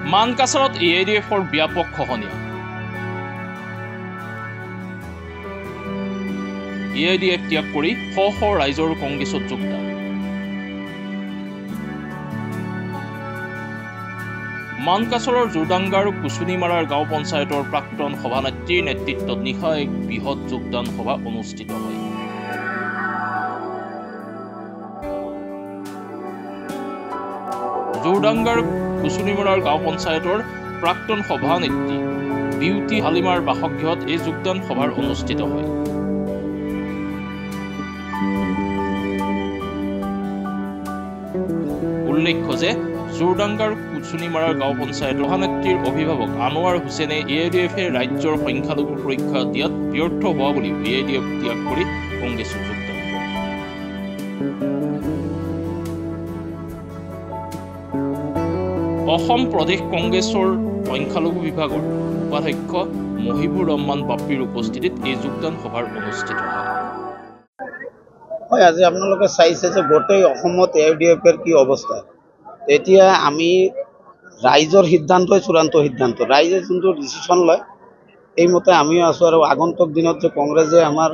মানকাছাৰত AIDFৰ ব্যাপক খহনীয়া। AIDF ত্যাগ কৰি শ শ ৰাইজৰ কংগ্ৰেছত যোগদান। মানকাছৰৰ জোৰডাংগাৰ কুচুনিমাৰাৰ গাঁও পঞ্চায়তৰ প্ৰাক্তন সভানেত্ৰীৰ নেতৃত্বত নিশা এক বৃহৎ যোগদান সভা অনুষ্ঠিত হয়। জোৰডাংগাৰ কুচুনিমাৰাৰ গাঁও পঞ্চায়তৰ প্ৰাক্তন সভানেত্ৰী বিউটি হালিমাৰ বাসগৃহত এই যোগদান সভাৰ অনুষ্ঠিত হয়। উল্লেখ্য যে জোৰডাংগাৰ কুচুনিমাৰাৰ গাঁও পঞ্চায়তৰ সভানেত্ৰীৰ অভিভাৱক আনোৱাৰ হুছেইনে AIDFে ৰাজ্যৰ সংখ্যালঘু সুৰক্ষা দিয়াত ব্যৰ্থ হোৱা বুলি AIDF ত্যাগ কৰি কংগ্ৰেছত যোগদান কৰে। অসম প্ৰদেশ কংগ্ৰেছৰ সংখ্যালঘু বিভাগৰ উপাধ্যক্ষ মহিবুৰ ৰহমান বাপ্পীৰ উপস্থিতিত এই যোগদান সভাৰ অনুষ্ঠিত হয়। আজি আপোনালোকে চাইছে যে গোটেই অসমত AIDFৰ কি অৱস্থা। এতিয়া আমি ৰাইজৰ সিদ্ধান্তই চূড়ান্ত সিদ্ধান্ত, ৰাইজে যোনটো ডিচিশ্যন লয় সেইমতে আমিও আছোঁ। আৰু আগন্তুক দিনত যে কংগ্ৰেছে আমাৰ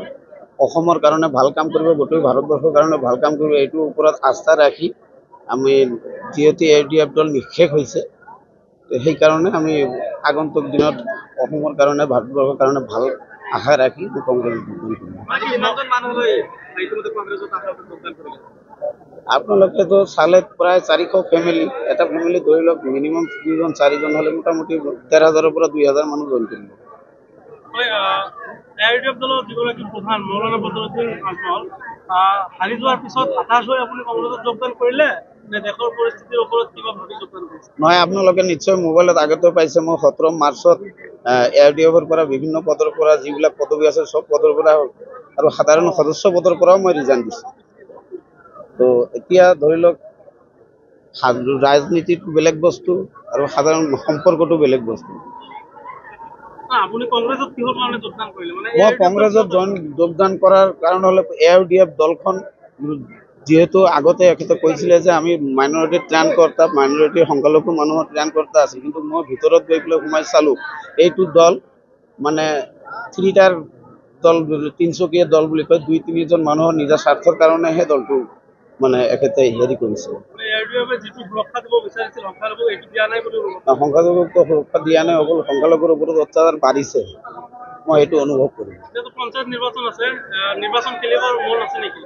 অসমৰ কাৰণে ভাল কাম কৰিব, গোটেই ভাৰতবৰ্ষৰ কাৰণে ভাল কাম কৰিব, এইটোৰ ওপৰত আস্থা ৰাখি আমি যিহেতু AIDF দল নিঃশেষ হৈছে, সেইকাৰণে আমি আগন্তুক দিনত অসমৰ কাৰণে ভাৰতবৰ্ষৰ কাৰণে ভাল আশা ৰাখি কংগ্ৰেছ আপোনালোকেতো চালে প্ৰায় 400 ফেমিলি, এটা ফেমিলি ধৰি লওক মিনিমাম 3জন 4জন হ'লে মোটামুটি 13,000-ৰ পৰা 2,000 মানুহ জইন কৰিব। AIDF দলৰ যিগৰাকী প্ৰধান মৌলানা বদৰুদ্দিন আজমল হাৰি যোৱাৰ পিছত হতাশ হৈ আপুনি কংগ্ৰেছত যোগদান কৰিলে নে দেশৰ পৰিস্থিতিৰ ওপৰত কিবা ভাবি যোগদান কৰিছে? নহয়, আপোনালোকে নিশ্চয় মোবাইলত আগতে পাইছে, মই 17 মাৰ্চত AIDFৰ পৰা বিভিন্ন পদৰ পৰা যিবিলাক পদবী আছে চব পদৰ পৰা আৰু সাধাৰণ সদস্য পদৰ পৰাও মই ৰিজাইন দিছোঁ। তো এতিয়া ধৰি লওক ৰাজনীতিটো বেলেগ বস্তু আৰু সাধাৰণ সম্পৰ্কটো বেলেগ বস্তু। আপুনি কংগ্ৰেছত কিহৰ কাৰণে যোগদান কৰিলে? মই কংগ্ৰেছত যোগদান কৰাৰ কাৰণ হ'লে AIDF দলখন যিহেতু আগতে এখেতে কৈছিলে যে আমি মাইনৰিটি ত্ৰাণকৰ্তা, মাইনৰিটিৰ সংখ্যালঘু মানুহৰ ত্ৰাণকৰ্তা আছিল, কিন্তু মই ভিতৰত গৈ পেলাই সোমাই চালোঁ এইটো দল মানে 3টাৰ দল, 3চকীয়া দল বুলি কয়, 2-3জন মানুহৰ নিজৰ স্বাৰ্থৰ কাৰণেহে দলটো মানে এখেতে হেৰি কৰিছে। সংখ্যালঘুক সুৰক্ষা দিয়া নাই, অকল সংখ্যালঘুৰ ওপৰত অত্যাচাৰ বাঢ়িছে, মই এইটো অনুভৱ কৰিম। পঞ্চায়ত নিৰ্বাচন আছে, নিৰ্বাচন খেলিবৰ মন আছে নেকি?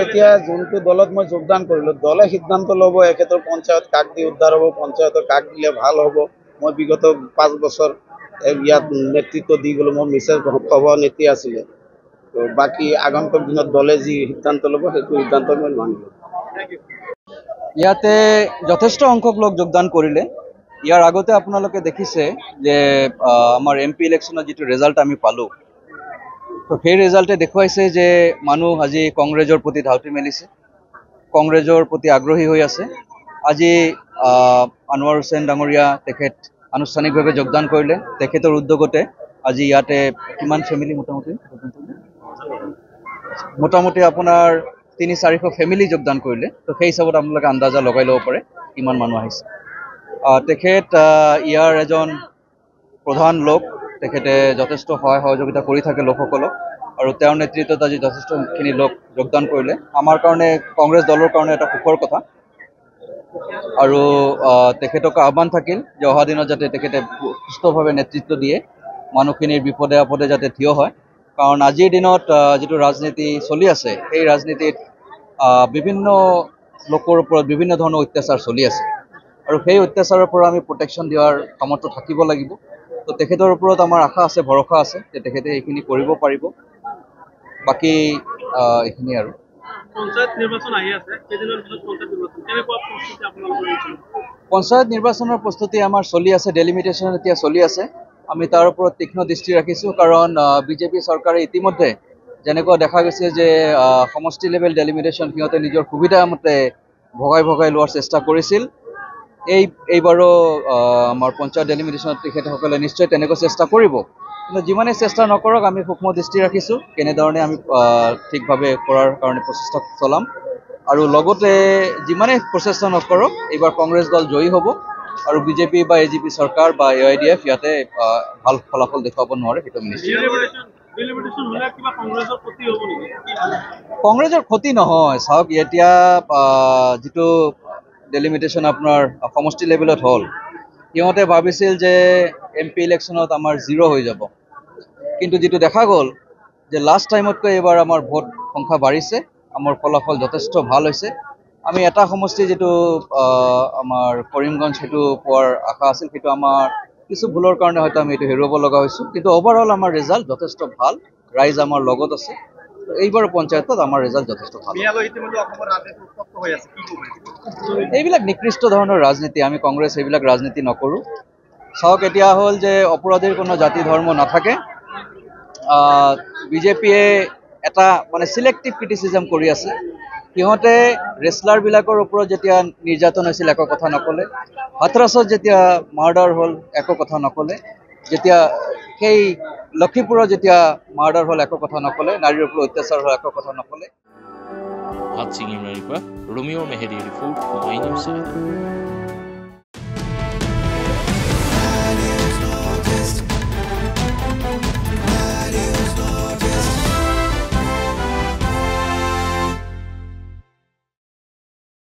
এতিয়া যোনটো দলত মই যোগদান কৰিলোঁ, দলে সিদ্ধান্ত ল'ব এখেতৰ পঞ্চায়ত কাক দি উদ্ধাৰ হ'ব, পঞ্চায়তৰ কাক দিলে ভাল হ'ব। মই বিগত 5 বছৰ ইয়াত নেতৃত্ব দি গ'লোঁ, মোৰ মিছেছ সভানেত্ৰী আছিলে। তো বাকী আগন্তুক দিনত দলে যি সিদ্ধান্ত ল'ব সেইটো সিদ্ধান্ত মই মানিব। ইয়াতে যথেষ্ট সংখ্যক লোক যোগদান কৰিলে। ইয়াৰ আগতে আপোনালোকে দেখিছে যে আমাৰ MP ইলেকশ্যনৰ যিটো ৰেজাল্ট আমি পালোঁ, তো সেই ৰেজাল্টে দেখুৱাইছে যে মানুহ আজি কংগ্ৰেছৰ প্ৰতি ধাউতি মেলিছে, কংগ্ৰেছৰ প্ৰতি আগ্ৰহী হৈ আছে। আজি আনোৱাৰ হুছেইন ডাঙৰীয়া তেখেত আনুষ্ঠানিকভাৱে যোগদান কৰিলে। তেখেতৰ উদ্যোগতে আজি ইয়াতে কিমান ফেমিলি মোটামুটি আপোনাৰ 300-400 ফেমিলি যোগদান কৰিলে। তো সেই হিচাপত আপোনালোকে আন্দাজা লগাই ল'ব পাৰে কিমান মানুহ আহিছে। তেখেত ইয়াৰ এজন প্ৰধান লোক, তেখেতে যথেষ্ট সহায় সহযোগিতা কৰি থাকে লোকসকলক, আৰু তেওঁৰ নেতৃত্বত আজি যথেষ্টখিনি লোক যোগদান কৰিলে। আমাৰ কাৰণে, কংগ্ৰেছ দলৰ কাৰণে এটা সুখৰ কথা। আৰু তেখেতক আহ্বান থাকিল যে অহা দিনত যাতে তেখেতে সুস্থভাৱে নেতৃত্ব দিয়ে, মানুহখিনিৰ বিপদে আপদে যাতে থিয় হয়। কাৰণ আজিৰ দিনত যিটো ৰাজনীতি চলি আছে, সেই ৰাজনীতিত বিভিন্ন লোকৰ ওপৰত বিভিন্ন ধৰণৰ অত্যাচাৰ চলি আছে, আৰু সেই অত্যাচাৰৰ পৰা আমি প্ৰটেকশ্যন দিয়াৰ সামৰ্থ্য থাকিব লাগিব। তো তেখেতৰ ওপৰত আমাৰ আশা আছে, ভৰসা আছে যে তেখেতে এইখিনি কৰিব পাৰিব। বাকী এইখিনি আৰু। পঞ্চায়ত নিৰ্বাচনৰ প্ৰস্তুতি আমাৰ চলি আছে, ডেলিমিটেশ্যন এতিয়া চলি আছে। আমি তাৰ ওপৰত তীক্ষ্ণ দৃষ্টি ৰাখিছোঁ, কাৰণ বিজেপি চৰকাৰে ইতিমধ্যে যেনেকুৱা দেখা গৈছে যে সমষ্টি লেভেল ডেলিমিটেশ্যন সিহঁতে নিজৰ সুবিধা মতে ভগাই ভগাই লোৱাৰ চেষ্টা কৰিছিল। এইবাৰো আমাৰ পঞ্চায়ত ডেলিমিটেশ্যনত তেখেতসকলে নিশ্চয় তেনেকুৱা চেষ্টা কৰিব। কিন্তু যিমানে চেষ্টা নকৰক, আমি সূক্ষ্ম দৃষ্টি ৰাখিছোঁ কেনেধৰণে আমি ঠিকভাৱে কৰাৰ কাৰণে প্ৰচেষ্টা চলাম। আৰু লগতে যিমানে প্ৰচেষ্টা নকৰক, এইবাৰ কংগ্ৰেছ দল জয়ী হ'ব, আৰু বিজেপি বা এজিপি চৰকাৰ বা AIDF ইয়াতে ভাল ফলাফল দেখুৱাব নোৱাৰে সেইটো আমি নিশ্চিত। কংগ্ৰেছৰ ক্ষতি নহয়, চাওক এতিয়া যিটো ডেলিমিটেশ্যন আপোনাৰ সমষ্টি লেভেলত হ'ল, সিহঁতে ভাবিছিল যে MP ইলেকশ্যনত আমাৰ 0 হৈ যাব, কিন্তু যিটো দেখা গ'ল যে লাষ্ট টাইমতকৈ এইবাৰ আমাৰ ভোট সংখ্যা বাঢ়িছে, আমাৰ ফলাফল যথেষ্ট ভাল হৈছে। আমি এটা সমষ্টি যিটো আমাৰ কৰিমগঞ্জ সেইটো পোৱাৰ আশা আছিল, সেইটো আমাৰ কিছু ভুলৰ কাৰণে হয়তো আমি এইটো হেৰুৱাব লগা হৈছোঁ, কিন্তু অভাৰঅল আমাৰ ৰিজাল্ট যথেষ্ট ভাল, ৰাইজ আমাৰ লগত আছে। এইবাৰ পঞ্চায়তত আমাৰ ৰিজাল্ট যথেষ্ট ভাল। এইবিলাক নিকৃষ্ট ধৰণৰ ৰাজনীতি, আমি কংগ্ৰেছ এইবিলাক ৰাজনীতি নকৰোঁ। চাওক এতিয়া হ'ল যে অপৰাধীৰ কোনো জাতি ধৰ্ম নাথাকে। বিজেপিয়ে এটা মানে চিলেক্টিভ ক্ৰিটিচিজম কৰি আছে। সিহঁতে ৰেচলাৰবিলাকৰ ওপৰত যেতিয়া নিৰ্যাতন হৈছিল একো কথা নক'লে, হাথৰাছত যেতিয়া মাৰ্ডাৰ হ'ল একো কথা নক'লে, যেতিয়া সেই লক্ষীপুৰত যেতিয়া মাৰ্ডাৰ হ'ল একো কথা নক'লে, নাৰীৰ ওপৰত অত্যাচাৰ হ'ল একো কথা নক'লে। হাত ছিঙি মাৰিবা Romeo' Mehedi report, my news 7।